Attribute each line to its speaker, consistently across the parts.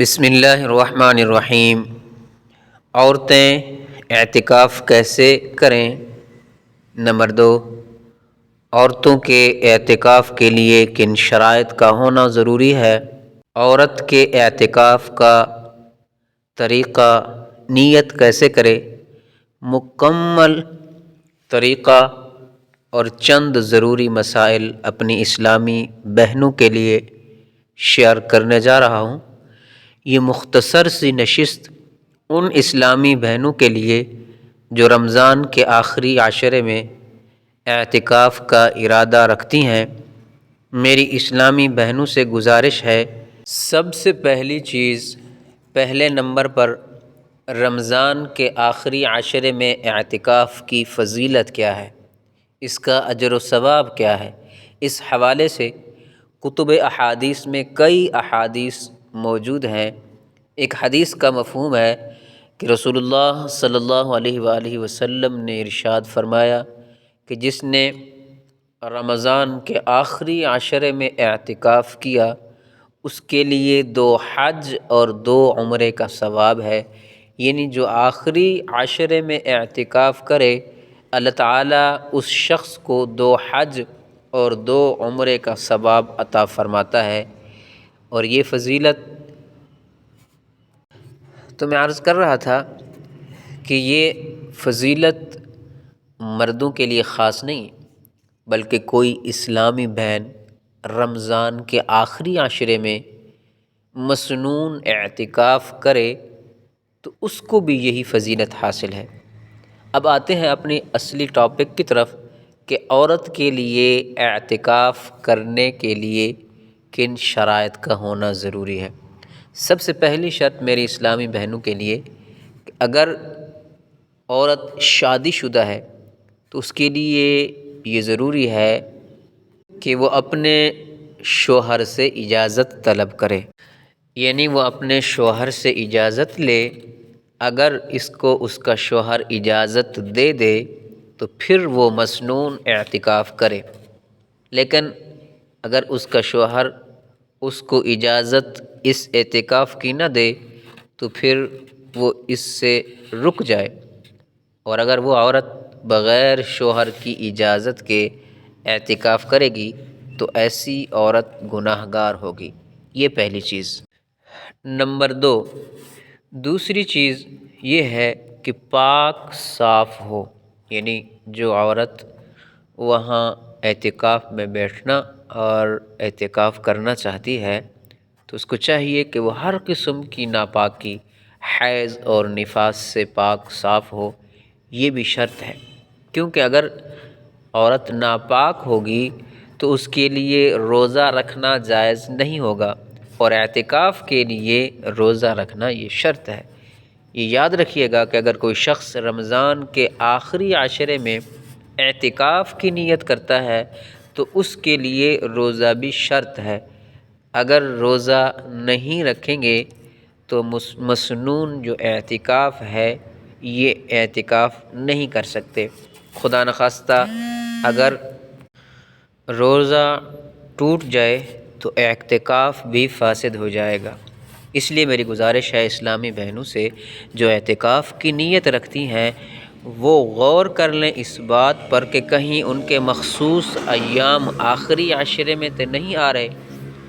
Speaker 1: بسم اللہ الرحمن الرحیم۔ عورتیں اعتکاف کیسے کریں؟ نمبر 2، عورتوں کے اعتکاف کے لیے کن شرائط کا ہونا ضروری ہے؟ عورت کے اعتکاف کا طریقہ، نیت کیسے کرے؟ مکمل طریقہ اور چند ضروری مسائل اپنی اسلامی بہنوں کے لیے شیئر کرنے جا رہا ہوں۔ یہ مختصر سی نشست ان اسلامی بہنوں کے لیے جو رمضان کے آخری عشرے میں اعتکاف کا ارادہ رکھتی ہیں۔ میری اسلامی بہنوں سے گزارش ہے، سب سے پہلی چیز، پہلے نمبر پر رمضان کے آخری عشرے میں اعتکاف کی فضیلت کیا ہے، اس کا اجر و ثواب کیا ہے؟ اس حوالے سے کتب احادیث میں کئی احادیث موجود ہیں۔ ایک حدیث کا مفہوم ہے کہ رسول اللہ صلی اللہ علیہ وآلہ وسلم نے ارشاد فرمایا کہ جس نے رمضان کے آخری عشرے میں اعتکاف کیا، اس کے لیے 2 حج اور 2 عمرے کا ثواب ہے۔ یعنی جو آخری عشرے میں اعتکاف کرے، اللہ تعالیٰ اس شخص کو 2 حج اور 2 عمرے کا ثواب عطا فرماتا ہے۔ اور یہ فضیلت تو میں عرض کر رہا تھا کہ یہ فضیلت مردوں کے لیے خاص نہیں، بلکہ کوئی اسلامی بہن رمضان کے آخری عشرے میں مسنون اعتکاف کرے تو اس کو بھی یہی فضیلت حاصل ہے۔ اب آتے ہیں اپنی اصلی ٹاپک کی طرف کہ عورت کے لیے اعتکاف کرنے کے لیے کن شرائط کا ہونا ضروری ہے۔ سب سے پہلی شرط میری اسلامی بہنوں کے لیے کہ اگر عورت شادی شدہ ہے تو اس کے لیے یہ ضروری ہے کہ وہ اپنے شوہر سے اجازت طلب کرے، یعنی وہ اپنے شوہر سے اجازت لے۔ اگر اس کو اس کا شوہر اجازت دے دے تو پھر وہ مسنون اعتکاف کرے، لیکن اگر اس کا شوہر اس کو اجازت اس اعتکاف کی نہ دے تو پھر وہ اس سے رک جائے۔ اور اگر وہ عورت بغیر شوہر کی اجازت کے اعتکاف کرے گی تو ایسی عورت گناہ گار ہوگی۔ یہ پہلی چیز۔ نمبر 2، دوسری چیز یہ ہے کہ پاک صاف ہو، یعنی جو عورت وہاں اعتکاف میں بیٹھنا اور اعتکاف کرنا چاہتی ہے تو اس کو چاہیے کہ وہ ہر قسم کی ناپاکی، حیض اور نفاس سے پاک صاف ہو۔ یہ بھی شرط ہے، کیونکہ اگر عورت ناپاک ہوگی تو اس کے لیے روزہ رکھنا جائز نہیں ہوگا، اور اعتکاف کے لیے روزہ رکھنا یہ شرط ہے۔ یہ یاد رکھیے گا کہ اگر کوئی شخص رمضان کے آخری عشرے میں اعتکاف کی نیت کرتا ہے تو اس کے لیے روزہ بھی شرط ہے۔ اگر روزہ نہیں رکھیں گے تو مسنون جو اعتکاف ہے یہ اعتکاف نہیں کر سکتے۔ خدا نخواستہ اگر روزہ ٹوٹ جائے تو اعتکاف بھی فاسد ہو جائے گا۔ اس لیے میری گزارش ہے اسلامی بہنوں سے جو اعتکاف کی نیت رکھتی ہیں وہ غور کر لیں اس بات پر کہ کہیں ان کے مخصوص ایام آخری عشرے میں تو نہیں آ رہے۔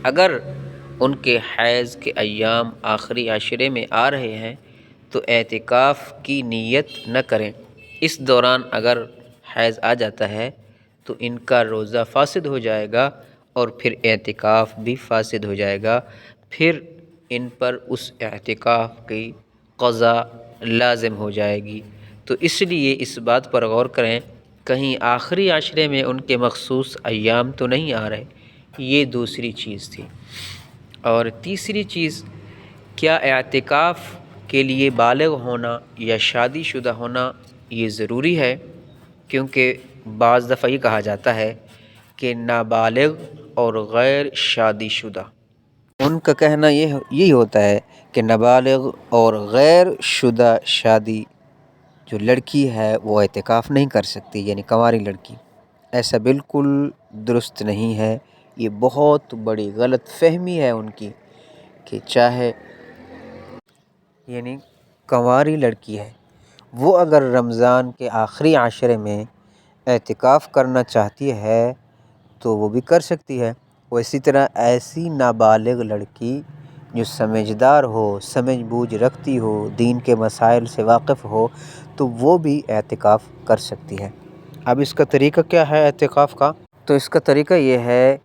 Speaker 1: اگر ان کے حیض کے ایام آخری عشرے میں آ رہے ہیں تو اعتکاف کی نیت نہ کریں۔ اس دوران اگر حیض آ جاتا ہے تو ان کا روزہ فاسد ہو جائے گا اور پھر اعتکاف بھی فاسد ہو جائے گا، پھر ان پر اس اعتکاف کی قضا لازم ہو جائے گی۔ تو اس لیے اس بات پر غور کریں کہیں آخری عشرے میں ان کے مخصوص ایام تو نہیں آ رہے۔ یہ دوسری چیز تھی۔ اور تیسری چیز، کیا اعتکاف کے لیے بالغ ہونا یا شادی شدہ ہونا یہ ضروری ہے؟ کیونکہ بعض دفعہ یہ کہا جاتا ہے کہ نابالغ اور غیر شادی شدہ، ان کا کہنا یہی ہوتا ہے کہ نابالغ اور غیر شدہ شادی جو لڑکی ہے وہ اعتکاف نہیں کر سکتی، یعنی کنواری لڑکی۔ ایسا بالکل درست نہیں ہے، یہ بہت بڑی غلط فہمی ہے ان کی کہ چاہے یعنی کنواری لڑکی ہے، وہ اگر رمضان کے آخری عشرے میں اعتکاف کرنا چاہتی ہے تو وہ بھی کر سکتی ہے۔ وہ اسی طرح ایسی نابالغ لڑکی جو سمجھدار ہو، سمجھ بوجھ رکھتی ہو، دین کے مسائل سے واقف ہو، تو وہ بھی اعتکاف کر سکتی ہے۔ اب اس کا طریقہ کیا ہے اعتکاف کا؟ تو اس کا طریقہ یہ ہے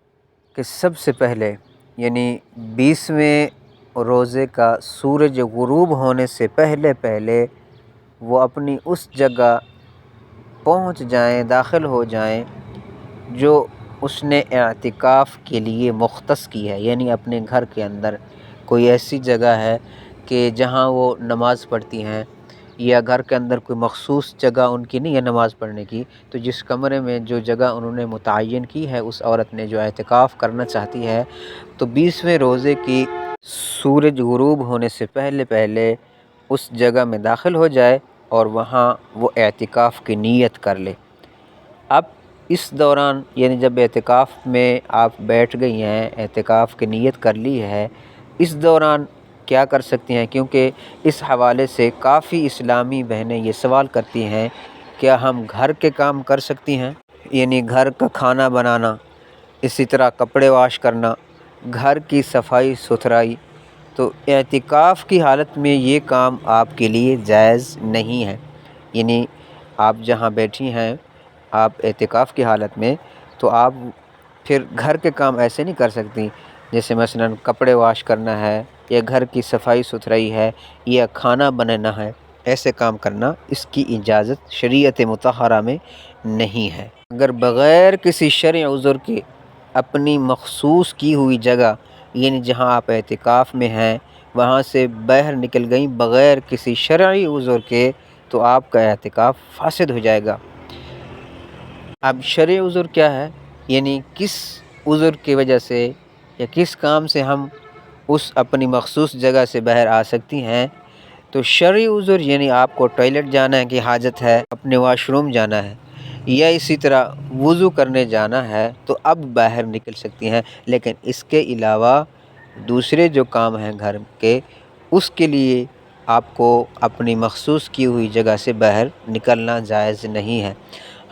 Speaker 1: کہ سب سے پہلے یعنی 20ویں روزے کا سورج غروب ہونے سے پہلے وہ اپنی اس جگہ پہنچ جائیں، داخل ہو جائیں جو اس نے اعتکاف کے لیے مختص کی ہے، یعنی اپنے گھر کے اندر کوئی ایسی جگہ ہے کہ جہاں وہ نماز پڑھتی ہیں، یا گھر کے اندر کوئی مخصوص جگہ ان کی نہیں ہے نماز پڑھنے کی، تو جس کمرے میں جو جگہ انہوں نے متعین کی ہے اس عورت نے جو اعتکاف کرنا چاہتی ہے، تو 20ویں روزے کی سورج غروب ہونے سے پہلے اس جگہ میں داخل ہو جائے اور وہاں وہ اعتکاف کی نیت کر لے۔ اب اس دوران یعنی جب اعتکاف میں آپ بیٹھ گئی ہیں، اعتکاف کی نیت کر لی ہے، اس دوران کیا کر سکتی ہیں؟ کیونکہ اس حوالے سے کافی اسلامی بہنیں یہ سوال کرتی ہیں، کیا ہم گھر کے کام کر سکتی ہیں؟ یعنی گھر کا کھانا بنانا، اسی طرح کپڑے واش کرنا، گھر کی صفائی ستھرائی، تو اعتکاف کی حالت میں یہ کام آپ کے لیے جائز نہیں ہے۔ یعنی آپ جہاں بیٹھی ہیں آپ اعتکاف کی حالت میں، تو آپ پھر گھر کے کام ایسے نہیں کر سکتی، جیسے مثلاً کپڑے واش کرنا ہے، یا گھر کی صفائی ستھرائی ہے، یا کھانا بنانا ہے، ایسے کام کرنا اس کی اجازت شریعت مطہرہ میں نہیں ہے۔ اگر بغیر کسی شرعی عذر کے اپنی مخصوص کی ہوئی جگہ یعنی جہاں آپ اعتکاف میں ہیں وہاں سے باہر نکل گئیں بغیر کسی شرعی عذر کے، تو آپ کا اعتکاف فاسد ہو جائے گا۔ اب شرعی عذر کیا ہے؟ یعنی کس عذر کی وجہ سے یا کس کام سے ہم اس اپنی مخصوص جگہ سے باہر آ سکتی ہیں؟ تو شرعی عذر یعنی آپ کو ٹوائلٹ جانا ہے کہ حاجت ہے، اپنے واش روم جانا ہے، یا اسی طرح وضو کرنے جانا ہے، تو اب باہر نکل سکتی ہیں۔ لیکن اس کے علاوہ دوسرے جو کام ہیں گھر کے، اس کے لیے آپ کو اپنی مخصوص کی ہوئی جگہ سے باہر نکلنا جائز نہیں ہے۔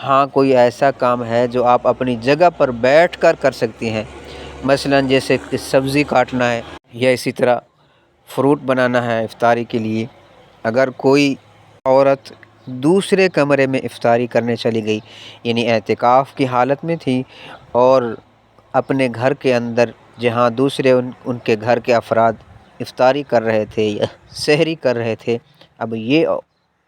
Speaker 1: ہاں کوئی ایسا کام ہے جو آپ اپنی جگہ پر بیٹھ کر کر سکتی ہیں، مثلاً جیسے کہ سبزی کاٹنا ہے، یا اسی طرح فروٹ بنانا ہے افطاری کے لیے۔ اگر کوئی عورت دوسرے کمرے میں افطاری کرنے چلی گئی، یعنی اعتکاف کی حالت میں تھی اور اپنے گھر کے اندر جہاں دوسرے ان کے گھر کے افراد افطاری کر رہے تھے یا سحری کر رہے تھے، اب یہ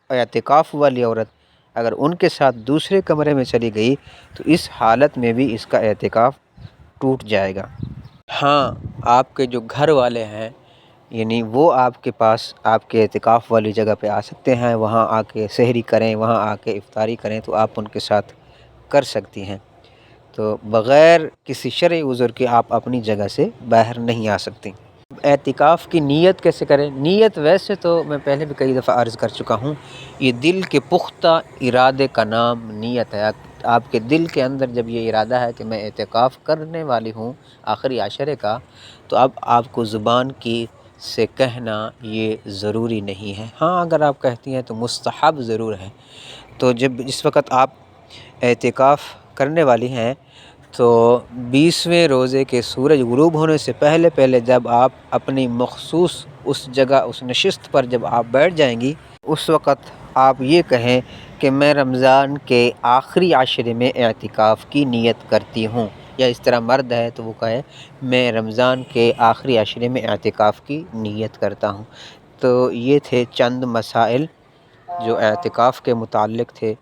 Speaker 1: اعتکاف والی عورت اگر ان کے ساتھ دوسرے کمرے میں چلی گئی تو اس حالت میں بھی اس کا اعتکاف ٹوٹ جائے گا۔ ہاں آپ کے جو گھر والے ہیں یعنی وہ آپ کے پاس آپ کے اعتکاف والی جگہ پہ آ سکتے ہیں، وہاں آ کے سحری کریں، وہاں آ کے افطاری کریں، تو آپ ان کے ساتھ کر سکتی ہیں۔ تو بغیر کسی شرعی عذر کے آپ اپنی جگہ سے باہر نہیں آ سکتی۔ اعتکاف کی نیت کیسے کریں؟ نیت ویسے تو میں پہلے بھی کئی دفعہ عرض کر چکا ہوں، یہ دل کے پختہ ارادے کا نام نیت ہے۔ آپ کے دل کے اندر جب یہ ارادہ ہے کہ میں اعتکاف کرنے والی ہوں آخری عشرے کا، تو اب آپ کو زبان کی سے کہنا یہ ضروری نہیں ہے۔ ہاں اگر آپ کہتی ہیں تو مستحب ضرور ہے۔ تو جس وقت آپ اعتکاف کرنے والی ہیں تو 20ویں روزے کے سورج غروب ہونے سے پہلے جب آپ اپنی مخصوص اس جگہ اس نشست پر جب آپ بیٹھ جائیں گی، اس وقت آپ یہ کہیں کہ میں رمضان کے آخری عشرے میں اعتکاف کی نیت کرتی ہوں، یا اس طرح مرد ہے تو وہ کہے میں رمضان کے آخری عشرے میں اعتکاف کی نیت کرتا ہوں۔ تو یہ تھے چند مسائل جو اعتکاف کے متعلق تھے۔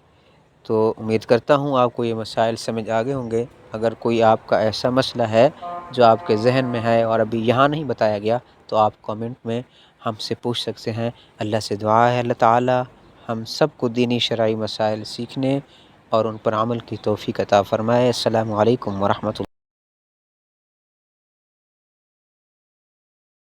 Speaker 1: تو امید کرتا ہوں آپ کو یہ مسائل سمجھ آ گئے ہوں گے۔ اگر کوئی آپ کا ایسا مسئلہ ہے جو آپ کے ذہن میں ہے اور ابھی یہاں نہیں بتایا گیا تو آپ کامنٹ میں ہم سے پوچھ سکتے ہیں۔ اللہ سے دعا ہے اللہ تعالی ہم سب کو دینی شرعی مسائل سیکھنے اور ان پر عمل کی توفیق عطا فرمائے۔ السلام علیکم ورحمۃ اللہ۔